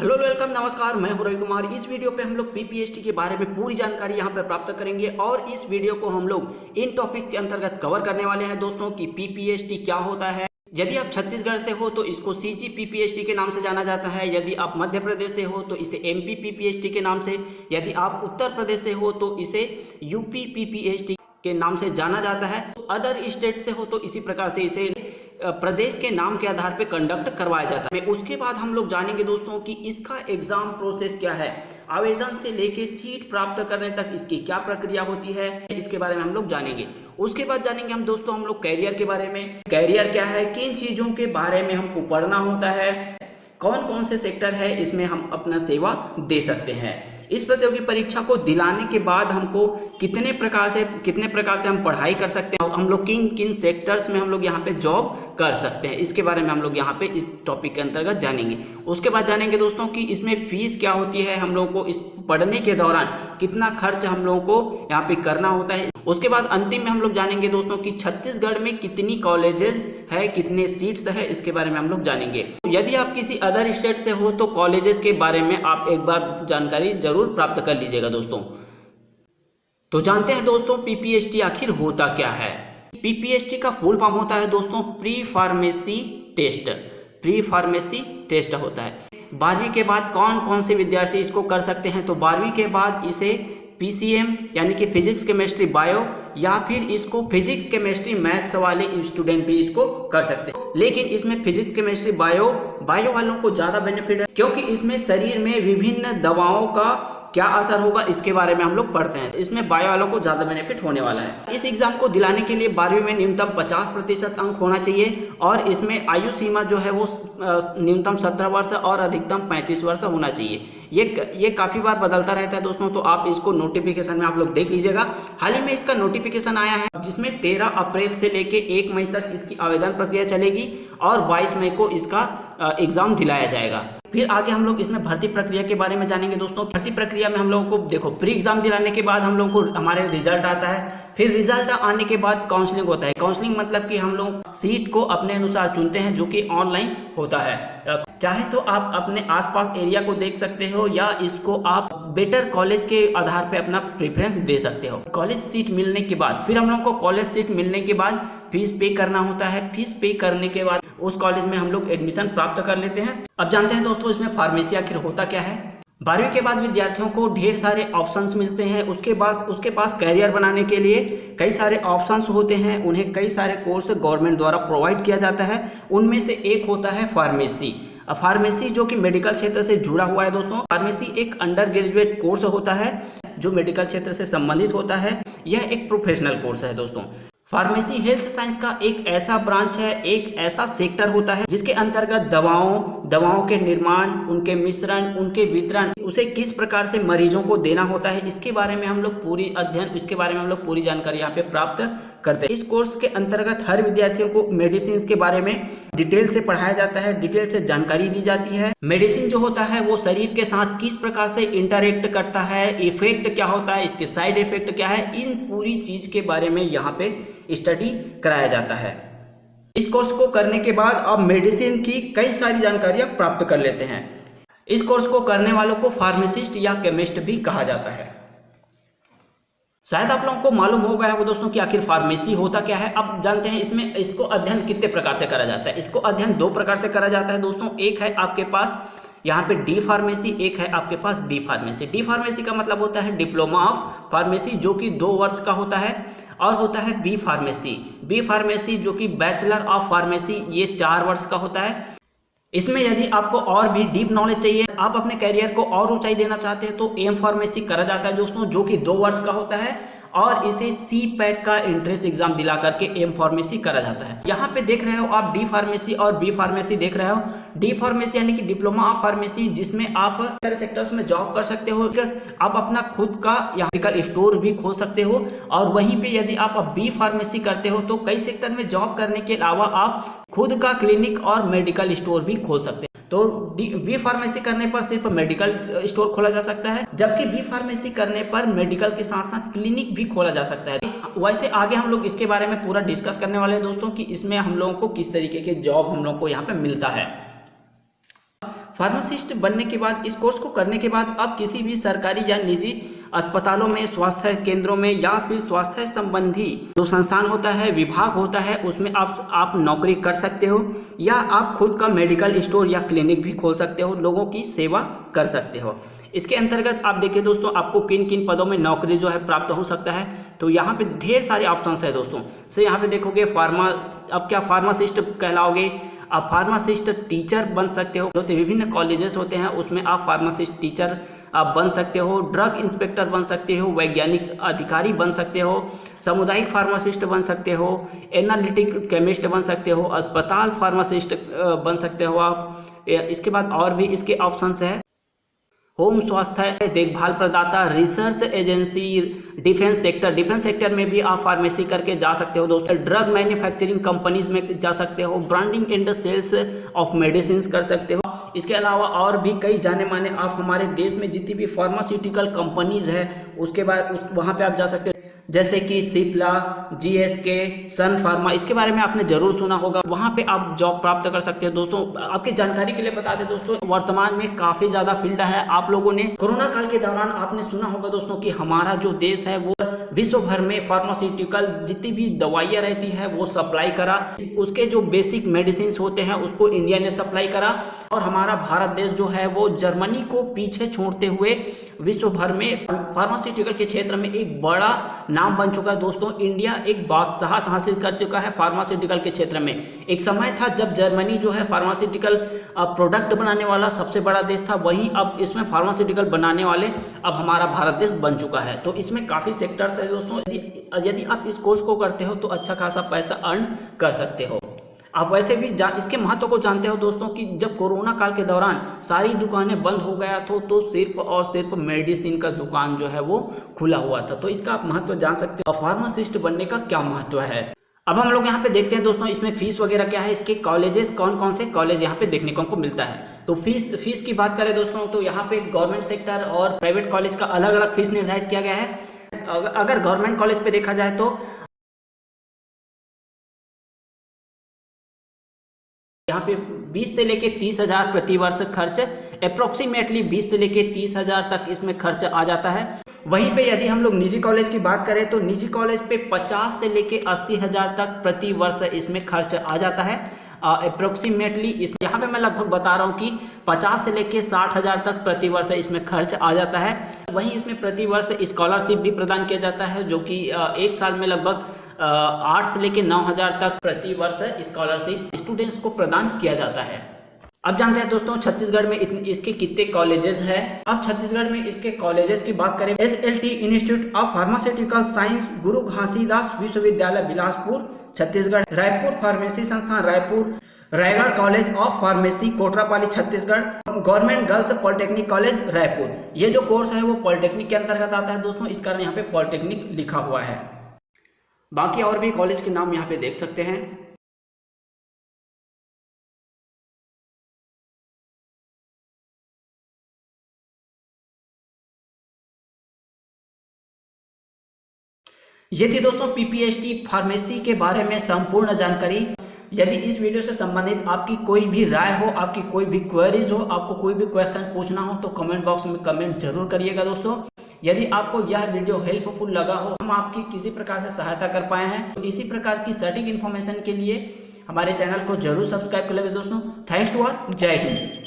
Hello welcome नमस्कार, मैं हूं रवि कुमार। इस वीडियो पे हम लोग पीपीएसटी के बारे में पूरी जानकारी यहां पर प्राप्त करेंगे और इस वीडियो को हम लोग इन टॉपिक के अंतर्गत कवर करने वाले हैं दोस्तों कि पीपीएसटी क्या होता है। यदि आप छत्तीसगढ़ से हो तो इसको सीजी पीपीएसटी के नाम से जाना जाता है। यदि आप मध्य प्रदेश से हो तो इसे एमपी पीपीएसटी के नाम से, यदि आप उत्तर प्रदेश से हो तो इसे यूपी पीपीएसटी के नाम से जाना जाता है। अदर स्टेट से हो तो इसी प्रकार से इसे प्रदेश के नाम के आधार पर कंडक्ट करवाया जाता है। उसके बाद हम लोग जानेंगे दोस्तों कि इसका एग्जाम प्रोसेस क्या है, आवेदन से लेके सीट प्राप्त करने तक इसकी क्या प्रक्रिया होती है, इसके बारे में हम लोग जानेंगे। उसके बाद जानेंगे हम दोस्तों हम लोग कैरियर के बारे में। कैरियर क्या है, किन चीज़ों के बारे में हमको पढ़ना होता है, कौन कौन से सेक्टर है इसमें हम अपना सेवा दे सकते हैं। इस प्रतियोगी परीक्षा को दिलाने के बाद हमको कितने प्रकार से हम पढ़ाई कर सकते हैं और हम लोग किन किन सेक्टर्स में हम लोग यहाँ पे जॉब कर सकते हैं, इसके बारे में हम लोग यहाँ पे इस टॉपिक के अंतर्गत जानेंगे। उसके बाद जानेंगे दोस्तों कि इसमें फीस क्या होती है, हम लोगों को इस पढ़ने के दौरान कितना खर्च हम लोगों को यहाँ पे करना होता है। उसके बाद अंतिम में हम लोग जानेंगे दोस्तों कि छत्तीसगढ़ में कितनी कॉलेजेस है, कितने सीट्स है, इसके बारे में हम लोग जानेंगे। यदि आप किसी अदर स्टेट से हो तो कॉलेजेस के बारे में आप एक बार जानकारी जरूर प्राप्त कर लीजिएगा दोस्तों। तो जानते हैं दोस्तों पीपीएसटी आखिर होता क्या है। पीपीएसटी का फुल फॉर्म होता है दोस्तों pre pharmacy test. Pre pharmacy test होता है। 12वीं के बाद कौन कौन से विद्यार्थी इसको कर सकते हैं, तो 12वीं के बाद इसे पीसीएम यानी कि फिजिक्स केमिस्ट्री बायो या फिर इसको फिजिक्स केमिस्ट्री मैथ्स वाले स्टूडेंट भी इसको कर सकते हैं। लेकिन इसमें फिजिक्स केमिस्ट्री बायो वालों को ज़्यादा बेनिफिट है क्योंकि इसमें शरीर में विभिन्न दवाओं का क्या असर होगा इसके बारे में हम लोग पढ़ते हैं। इसमें बायो वालों को ज़्यादा बेनिफिट होने वाला है। इस एग्जाम को दिलाने के लिए 12वीं में न्यूनतम 50% अंक होना चाहिए और इसमें आयु सीमा जो है वो न्यूनतम 17 वर्ष और अधिकतम 35 वर्ष होना चाहिए। ये काफ़ी बार बदलता रहता है दोस्तों, तो आप इसको नोटिफिकेशन में आप लोग देख लीजिएगा। हाल ही में इसका नोटिफिकेशन आया है जिसमें 13 अप्रैल से लेके 1 मई तक इसकी आवेदन प्रक्रिया चलेगी और 22 मई को इसका एग्जाम दिलाया जाएगा। फिर आगे हम लोग इसमें भर्ती प्रक्रिया के बारे में जानेंगे दोस्तों। भर्ती प्रक्रिया में हम लोगों को देखो प्री एग्जाम दिलाने के बाद हम लोगों को हमारे रिजल्ट आता है। फिर रिजल्ट आने के बाद काउंसलिंग होता है। काउंसलिंग मतलब कि हम लोग सीट को अपने अनुसार चुनते हैं जो कि ऑनलाइन होता है। चाहे तो आप अपने आसपास एरिया को देख सकते हो या इसको आप बेटर कॉलेज के आधार पे अपना प्रेफरेंस दे सकते हो। कॉलेज सीट मिलने के बाद फिर हम लोगों को कॉलेज सीट मिलने के बाद फीस पे करना होता है। फीस पे करने के बाद उस कॉलेज में हम लोग एडमिशन प्राप्त कर लेते हैं। अब जानते हैं दोस्तों इसमें फार्मेसी आखिर होता क्या है। 12वीं के बाद विद्यार्थियों को ढेर सारे ऑप्शंस मिलते हैं। उसके पास कैरियर बनाने के लिए कई सारे ऑप्शंस होते हैं। उन्हें कई सारे कोर्स गवर्नमेंट द्वारा प्रोवाइड किया जाता है। उनमें से एक होता है फार्मेसी। फार्मेसी जो कि मेडिकल क्षेत्र से जुड़ा हुआ है दोस्तों। फार्मेसी एक अंडर ग्रेजुएट कोर्स होता है जो मेडिकल क्षेत्र से संबंधित होता है। यह एक प्रोफेशनल कोर्स है दोस्तों। फार्मेसी हेल्थ साइंस का एक ऐसा ब्रांच है, एक ऐसा सेक्टर होता है जिसके अंतर्गत दवाओं के निर्माण, उनके मिश्रण, उनके वितरण, उसे किस प्रकार से मरीजों को देना होता है, इसके बारे में हम लोग पूरी जानकारी यहाँ पे प्राप्त करते हैं। इस कोर्स के अंतर्गत हर विद्यार्थियों को मेडिसिन के बारे में डिटेल से पढ़ाया जाता है, डिटेल से जानकारी दी जाती है। मेडिसिन जो होता है वो शरीर के साथ किस प्रकार से इंटरेक्ट करता है, इफेक्ट क्या होता है, इसके साइड इफेक्ट क्या है, इन पूरी चीज के बारे में यहाँ पे स्टडी कराया जाता है। इस कोर्स को करने के बाद आप मेडिसिन की कई सारी जानकारियां प्राप्त कर लेते हैं। इस कोर्स को करने वालों को फार्मासिस्ट या केमिस्ट भी कहा जाता है। शायद आप लोगों को मालूम हो गया होगा दोस्तों कि आखिर फार्मेसी होता क्या है। अब जानते हैं इसको अध्ययन कितने प्रकार से करा जाता है। इसको अध्ययन 2 प्रकार से करा जाता है दोस्तों। एक है आपके पास यहाँ पे डी फार्मेसी, एक है आपके पास बी फार्मेसी। डी फार्मेसी का मतलब होता है डिप्लोमा ऑफ फार्मेसी जो कि 2 वर्ष का होता है, और होता है बी फार्मेसी जो कि बैचलर ऑफ फार्मेसी, ये 4 वर्ष का होता है। इसमें यदि आपको और भी डीप नॉलेज चाहिए, आप अपने कैरियर को और ऊंचाई देना चाहते हैं तो एम फार्मेसी करा जाता है दोस्तों जो कि 2 वर्ष का होता है और इसे सी पैट का एंट्रेंस एग्जाम दिला करके एम फार्मेसी करा जाता है। यहाँ पे देख रहे हो आप डी फार्मेसी और बी फार्मेसी देख रहे हो। डी फार्मेसी यानी कि डिप्लोमा ऑफ फार्मेसी जिसमें आप सारे सेक्टर्स में जॉब कर सकते हो। आप अपना खुद का मेडिकल स्टोर भी खोल सकते हो और वहीं पे यदि आप बी फार्मेसी करते हो तो कई सेक्टर में जॉब करने के अलावा आप खुद का क्लिनिक और मेडिकल स्टोर भी खोल सकते हैं। तो बी फार्मेसी करने पर सिर्फ मेडिकल स्टोर खोला जा सकता है, जबकि बी फार्मेसी करने पर मेडिकल के साथ साथ क्लिनिक भी खोला जा सकता है। वैसे आगे हम लोग इसके बारे में पूरा डिस्कस करने वाले हैं दोस्तों कि इसमें हम लोगों को किस तरीके के जॉब हम लोगों को यहाँ पे मिलता है। फार्मासिस्ट बनने के बाद, इस कोर्स को करने के बाद आप किसी भी सरकारी या निजी अस्पतालों में, स्वास्थ्य केंद्रों में या फिर स्वास्थ्य संबंधी जो संस्थान होता है, विभाग होता है, उसमें आप नौकरी कर सकते हो, या आप खुद का मेडिकल स्टोर या क्लिनिक भी खोल सकते हो, लोगों की सेवा कर सकते हो। इसके अंतर्गत आप देखिए दोस्तों, आपको किन किन पदों में नौकरी जो है प्राप्त हो सकता है। तो यहाँ पे ढेर सारे ऑप्शंस है दोस्तों। से यहाँ पे देखोगे अब क्या फार्मासिस्ट कहलाओगे, आप फार्मासिस्ट टीचर बन सकते हो। जो विभिन्न कॉलेजेस होते हैं उसमें आप फार्मासिस्ट टीचर आप बन सकते हो, ड्रग इंस्पेक्टर बन सकते हो, वैज्ञानिक अधिकारी बन सकते हो, सामुदायिक फार्मासिस्ट बन सकते हो, एनालिटिक केमिस्ट बन सकते हो, अस्पताल फार्मासिस्ट बन सकते हो आप। इसके बाद और भी इसके ऑप्शंस है, होम स्वास्थ्य देखभाल प्रदाता, रिसर्च एजेंसी, डिफेंस सेक्टर में भी आप फार्मेसी करके जा सकते हो दोस्तों। ड्रग मैन्युफैक्चरिंग कंपनीज में जा सकते हो, branding and sales of medicine कर सकते हो। इसके अलावा और भी कई जाने माने आप हमारे देश में जितनी भी फार्मास्यूटिकल कंपनीज है उसके बाद वहाँ पे आप जा सकते हो, जैसे कि सिप्ला, GSK, सन फार्मा, इसके बारे में आपने जरूर सुना होगा। वहाँ पे आप जॉब प्राप्त कर सकते हो दोस्तों। आपकी जानकारी के लिए बता दें दोस्तों, वर्तमान में काफ़ी ज़्यादा फील्ड है। आप लोगों ने कोरोना काल के दौरान आपने सुना होगा दोस्तों कि हमारा जो देश है वो विश्व भर में फार्मास्यूटिकल जितनी भी दवाइयाँ रहती है वो सप्लाई करा। उसके जो बेसिक मेडिसिन होते हैं उसको इंडिया ने सप्लाई करा, और हमारा भारत देश जो है वो जर्मनी को पीछे छोड़ते हुए विश्व भर में फार्मास्यूटिकल के क्षेत्र में एक बड़ा नाम बन चुका है दोस्तों। इंडिया एक बादशाहत हासिल कर चुका है फार्मास्यूटिकल के क्षेत्र में। एक समय था जब जर्मनी जो है फार्मास्यूटिकल प्रोडक्ट बनाने वाला सबसे बड़ा देश था, वहीं अब इसमें फार्मास्यूटिकल बनाने वाले अब हमारा भारत देश बन चुका है। तो इसमें काफ़ी सेक्टर्स है दोस्तों। यदि आप इस कोर्स को करते हो तो अच्छा खासा पैसा अर्न कर सकते हो। आप वैसे भी इसके महत्व को जानते हो दोस्तों कि जब कोरोना काल के दौरान सारी दुकानें बंद हो गया तो सिर्फ और सिर्फ मेडिसिन का दुकान जो है वो खुला हुआ था। तो इसका आप महत्व जान सकते हो, फार्मासिस्ट बनने का क्या महत्व है। अब हम लोग यहाँ पे देखते हैं दोस्तों, इसमें फीस वगैरह क्या है, इसके कॉलेजेस कौन कौन से कॉलेज यहाँ पे देखने को मिलता है। तो फीस की बात करें दोस्तों, तो यहाँ पे गवर्नमेंट सेक्टर और प्राइवेट कॉलेज का अलग अलग फीस निर्धारित किया गया है। अगर गवर्नमेंट कॉलेज पे देखा जाए तो यहाँ पे 20 से लेके 30,000 प्रति वर्ष खर्च, अप्रोक्सीमेटली 20 से लेके 30,000 तक इसमें खर्च आ जाता है। वहीं पे यदि हम लोग निजी कॉलेज की बात करें तो निजी कॉलेज पे 50 से लेके 80,000 तक प्रति वर्ष इसमें खर्च आ जाता है। अप्रोक्सीमेटली यहाँ पे मैं लगभग बता रहा हूँ कि 50 से लेके 60,000 तक प्रति वर्ष इसमें खर्च आ जाता है। वहीं इसमें प्रति वर्ष स्कॉलरशिप भी प्रदान किया जाता है, जो कि एक साल में लगभग 8 से लेके 9,000 तक प्रति वर्ष स्कॉलरशिप स्टूडेंट्स को प्रदान किया जाता है। अब जानते हैं दोस्तों छत्तीसगढ़ में इसके कितने कॉलेजेस हैं। अब छत्तीसगढ़ में इसके कॉलेजेस की बात करें, SLT institute of pharmaceutical science, Guru Ghasidas Vishwavidyalaya Bilaspur Chhattisgarh, Raipur pharmacy Sansthan Raipur, Raigarh college of pharmacy Kotrapali Chhattisgarh, government girls polytechnic college Raipur. ये जो कोर्स है वो पॉलिटेक्निक के अंतर्गत आता है दोस्तों, इस कारण यहाँ पे पॉलिटेक्निक लिखा हुआ है। बाकी और भी कॉलेज के नाम यहाँ पे देख सकते हैं। ये थी दोस्तों PPST फार्मेसी के बारे में संपूर्ण जानकारी। यदि इस वीडियो से संबंधित आपकी कोई भी राय हो, आपकी कोई भी क्वेरीज हो, आपको कोई भी क्वेश्चन पूछना हो तो कमेंट बॉक्स में कमेंट जरूर करिएगा दोस्तों। यदि आपको यह वीडियो हेल्पफुल लगा हो, हम आपकी किसी प्रकार से सहायता कर पाए हैं, तो इसी प्रकार की सटीक इन्फॉर्मेशन के लिए हमारे चैनल को जरूर सब्सक्राइब कर लीजिए दोस्तों। थैंक्स टू ऑल, जय हिंद।